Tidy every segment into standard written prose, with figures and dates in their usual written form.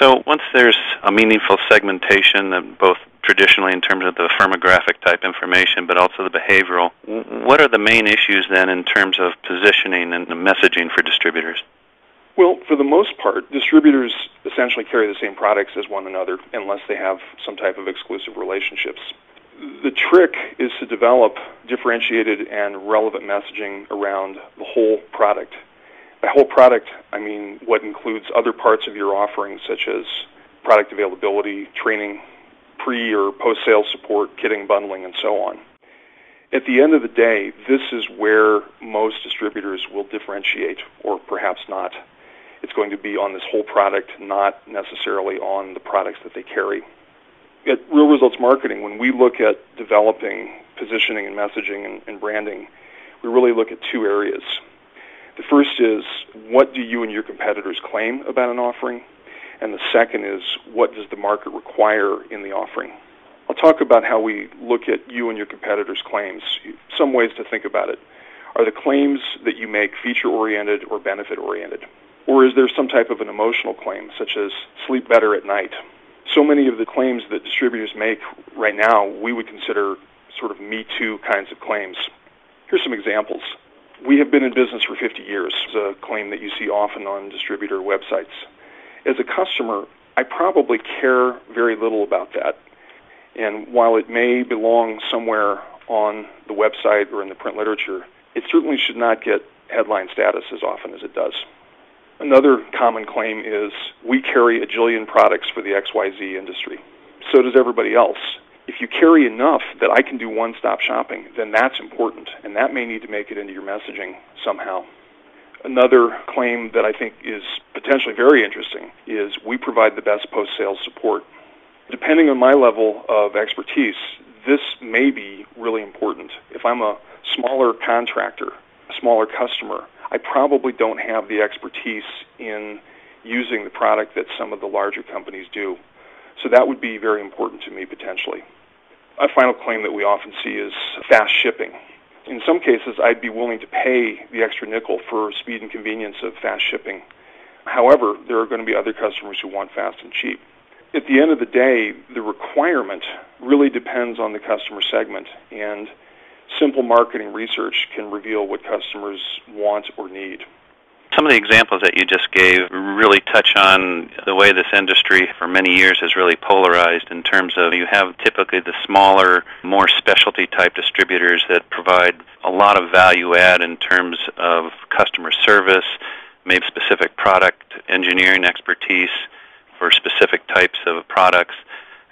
So once there's a meaningful segmentation, both traditionally in terms of the firmographic type information, but also the behavioral, what are the main issues then in terms of positioning and the messaging for distributors? Well, for the most part, distributors essentially carry the same products as one another unless they have some type of exclusive relationships. The trick is to develop differentiated and relevant messaging around the whole product. By whole product, I mean what includes other parts of your offering, such as product availability, training, pre- or post-sale support, kitting, bundling, and so on. At the end of the day, this is where most distributors will differentiate, or perhaps not. It's going to be on this whole product, not necessarily on the products that they carry. At Real Results Marketing, when we look at developing positioning and messaging and branding, we really look at two areas. The first is, what do you and your competitors claim about an offering? And the second is, what does the market require in the offering? I'll talk about how we look at you and your competitors' claims. Some ways to think about it. Are the claims that you make feature-oriented or benefit-oriented? Or is there some type of an emotional claim, such as sleep better at night? So many of the claims that distributors make right now, we would consider sort of Me Too kinds of claims. Here's some examples. We have been in business for 50 years. It's a claim that you see often on distributor websites. As a customer, I probably care very little about that. And while it may belong somewhere on the website or in the print literature, it certainly should not get headline status as often as it does. Another common claim is, we carry a jillion products for the XYZ industry. So does everybody else. If you carry enough that I can do one-stop shopping, then that's important, and that may need to make it into your messaging somehow. Another claim that I think is potentially very interesting is, we provide the best post-sales support. Depending on my level of expertise, this may be really important. If I'm a smaller contractor, a smaller customer, I probably don't have the expertise in using the product that some of the larger companies do. So that would be very important to me potentially. A final claim that we often see is fast shipping. In some cases, I'd be willing to pay the extra nickel for speed and convenience of fast shipping. However, there are going to be other customers who want fast and cheap. At the end of the day, the requirement really depends on the customer segment, and simple marketing research can reveal what customers want or need. Some of the examples that you just gave really touch on the way this industry for many years has really polarized in terms of, you have typically the smaller, more specialty type distributors that provide a lot of value add in terms of customer service, maybe specific product engineering expertise for specific types of products.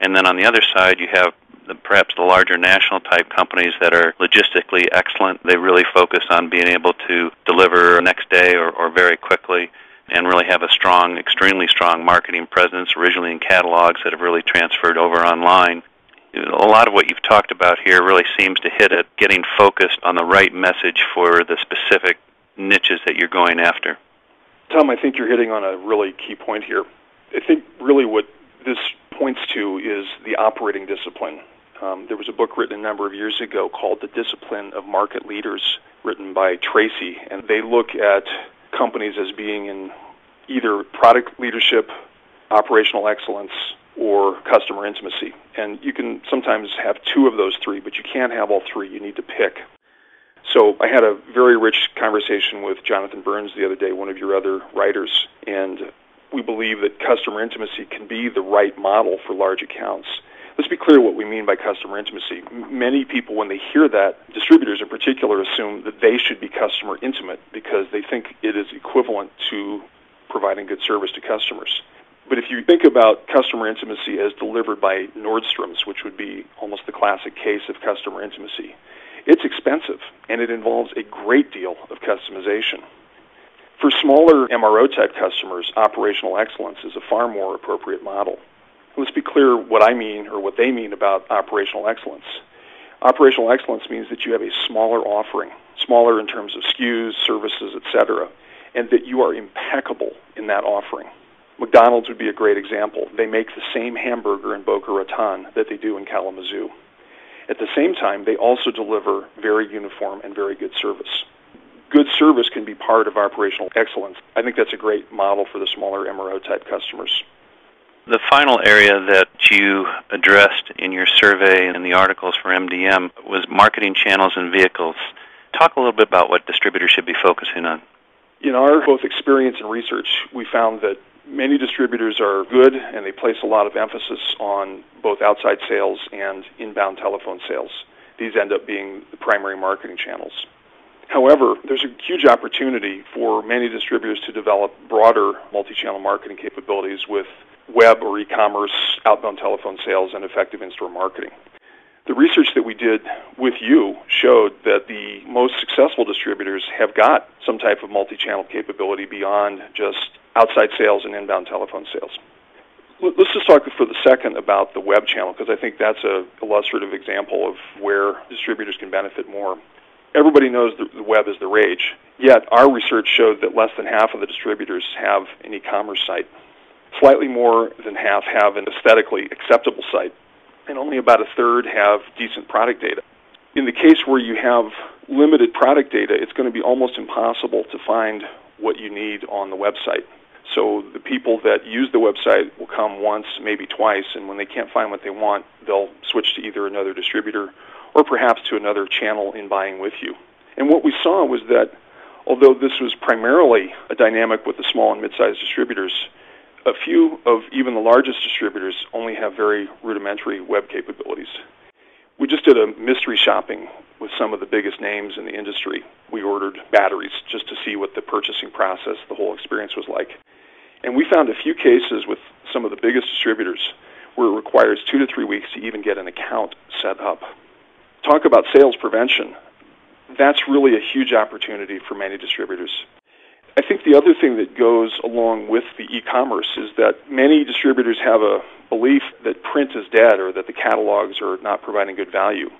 And then on the other side, you have perhaps the larger national type companies that are logistically excellent. They really focus on being able to deliver next day or very quickly, and really have a strong, extremely strong marketing presence, originally in catalogs that have really transferred over online. A lot of what you've talked about here really seems to hit at getting focused on the right message for the specific niches that you're going after. Tom, I think you're hitting on a really key point here. I think really what this points to is the operating discipline. There was a book written a number of years ago called The Discipline of Market Leaders, written by Tracy, and they look at companies as being in either product leadership, operational excellence, or customer intimacy. And you can sometimes have two of those three, but you can't have all three. You need to pick. So I had a very rich conversation with Jonathan Burns the other day, one of your other writers, and we believe that customer intimacy can be the right model for large accounts. Let's be clear what we mean by customer intimacy. Many people, when they hear that, distributors in particular, assume that they should be customer intimate because they think it is equivalent to providing good service to customers. But if you think about customer intimacy as delivered by Nordstrom's, which would be almost the classic case of customer intimacy, it's expensive, and it involves a great deal of customization. For smaller MRO-type customers, operational excellence is a far more appropriate model. Let's be clear what I mean, or what they mean about operational excellence. Operational excellence means that you have a smaller offering, smaller in terms of SKUs, services, etc., and that you are impeccable in that offering. McDonald's would be a great example. They make the same hamburger in Boca Raton that they do in Kalamazoo. At the same time, they also deliver very uniform and very good service. Good service can be part of operational excellence. I think that's a great model for the smaller MRO-type customers. The final area that you addressed in your survey and in the articles for MDM was marketing channels and vehicles. Talk a little bit about what distributors should be focusing on. In our both experience and research, we found that many distributors are good and they place a lot of emphasis on both outside sales and inbound telephone sales. These end up being the primary marketing channels. However, there's a huge opportunity for many distributors to develop broader multi-channel marketing capabilities with web or e-commerce, outbound telephone sales, and effective in-store marketing. The research that we did with you showed that the most successful distributors have got some type of multi-channel capability beyond just outside sales and inbound telephone sales. Let's just talk for the second about the web channel, because I think that's a illustrative example of where distributors can benefit more. Everybody knows the web is the rage, yet our research showed that less than half of the distributors have an e-commerce site. Slightly more than half have an aesthetically acceptable site, and only about a third have decent product data. In the case where you have limited product data, it's going to be almost impossible to find what you need on the website. So the people that use the website will come once, maybe twice, and when they can't find what they want, they'll switch to either another distributor or perhaps to another channel in buying with you. And what we saw was that although this was primarily a dynamic with the small and mid-sized distributors, a few of even the largest distributors only have very rudimentary web capabilities. We just did a mystery shopping with some of the biggest names in the industry. We ordered batteries just to see what the purchasing process, the whole experience was like. And we found a few cases with some of the biggest distributors where it requires 2 to 3 weeks to even get an account set up. Talk about sales prevention. That's really a huge opportunity for many distributors. I think the other thing that goes along with the e-commerce is that many distributors have a belief that print is dead or that the catalogs are not providing good value.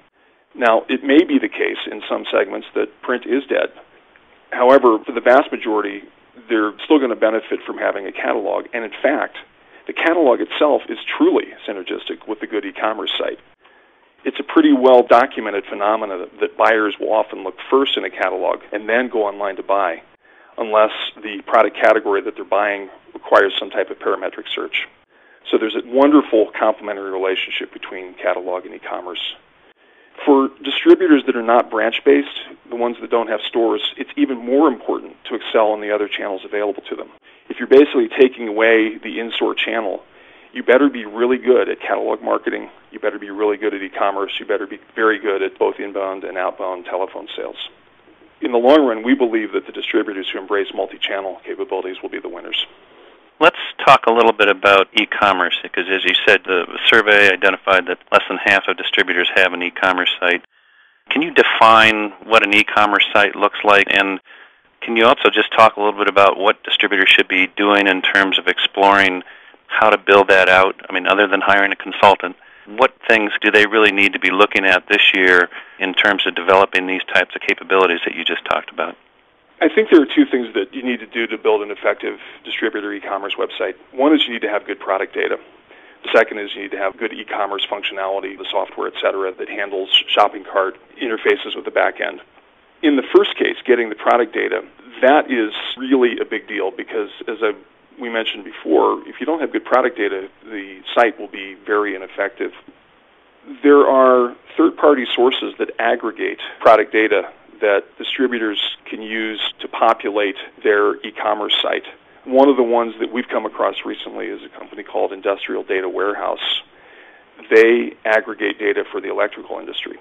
Now, it may be the case in some segments that print is dead. However, for the vast majority, they're still going to benefit from having a catalog. And in fact, the catalog itself is truly synergistic with the good e-commerce site. It's a pretty well-documented phenomenon that buyers will often look first in a catalog and then go online to buy, unless the product category that they're buying requires some type of parametric search. So there's a wonderful complementary relationship between catalog and e-commerce. For distributors that are not branch-based, the ones that don't have stores, it's even more important to excel in the other channels available to them. If you're basically taking away the in-store channel, you better be really good at catalog marketing, you better be really good at e-commerce, you better be very good at both inbound and outbound telephone sales. In the long run, we believe that the distributors who embrace multi-channel capabilities will be the winners. Let's talk a little bit about e-commerce, because as you said, the survey identified that less than half of distributors have an e-commerce site. Can you define what an e-commerce site looks like, and can you also just talk a little bit about what distributors should be doing in terms of exploring how to build that out? I mean, other than hiring a consultant, what things do they really need to be looking at this year in terms of developing these types of capabilities that you just talked about? I think there are two things that you need to do to build an effective distributor e-commerce website. One is you need to have good product data. The second is you need to have good e-commerce functionality, the software, et cetera, that handles shopping cart interfaces with the back end. In the first case, getting the product data, that is really a big deal because, as we mentioned before, if you don't have good product data, the site will be very ineffective. There are third-party sources that aggregate product data that distributors can use to populate their e-commerce site. One of the ones that we've come across recently is a company called Industrial Data Warehouse. They aggregate data for the electrical industry.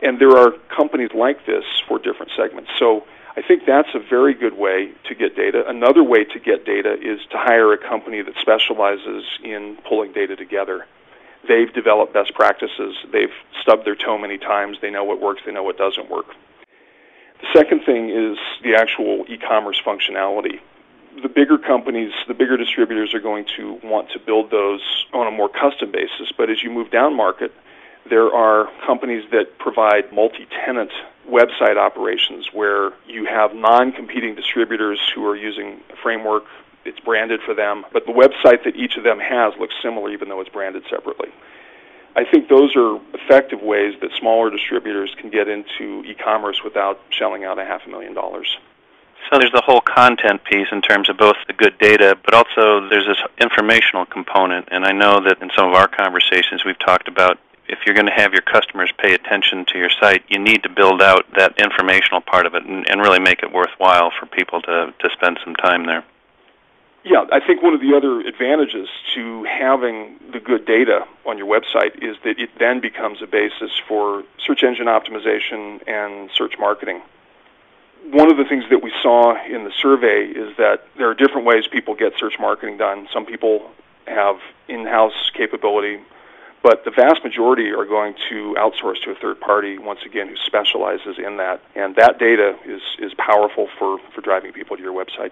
And there are companies like this for different segments. So I think that's a very good way to get data. Another way to get data is to hire a company that specializes in pulling data together. They've developed best practices. They've stubbed their toe many times. They know what works. They know what doesn't work. The second thing is the actual e-commerce functionality. The bigger companies, the bigger distributors are going to want to build those on a more custom basis. But as you move down market, there are companies that provide multi-tenant website operations where you have non-competing distributors who are using a framework. It's branded for them, but the website that each of them has looks similar even though it's branded separately. I think those are effective ways that smaller distributors can get into e-commerce without shelling out $500,000. So there's the whole content piece in terms of both the good data, but also there's this informational component. And I know that in some of our conversations we've talked about if you're going to have your customers pay attention to your site, you need to build out that informational part of it and really make it worthwhile for people to spend some time there. Yeah, I think one of the other advantages to having the good data on your website is that it then becomes a basis for search engine optimization and search marketing. One of the things that we saw in the survey is that there are different ways people get search marketing done. Some people have in-house capability, but the vast majority are going to outsource to a third party, once again, who specializes in that. And that data is powerful for driving people to your website.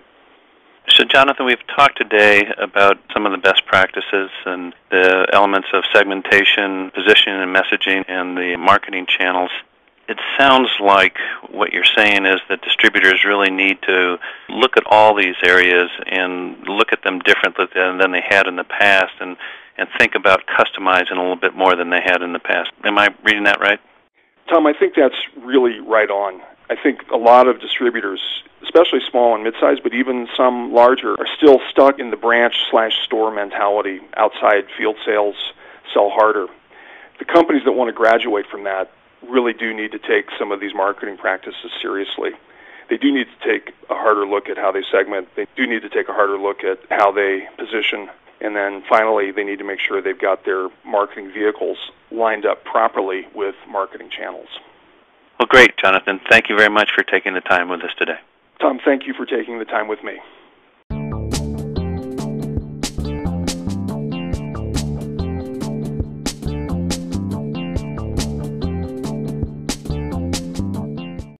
So, Jonathan, we've talked today about some of the best practices and the elements of segmentation, positioning and messaging, and the marketing channels. It sounds like what you're saying is that distributors really need to look at all these areas and look at them differently than they had in the past and think about customizing a little bit more than they had in the past. Am I reading that right? Tom, I think that's really right on. I think a lot of distributors, especially small and mid-sized, but even some larger, are still stuck in the branch/store mentality. Outside field sales, sell harder. The companies that want to graduate from that really do need to take some of these marketing practices seriously. They do need to take a harder look at how they segment. They do need to take a harder look at how they position. And then finally, they need to make sure they've got their marketing vehicles lined up properly with marketing channels. Well, great, Jonathan. Thank you very much for taking the time with us today. Tom, thank you for taking the time with me.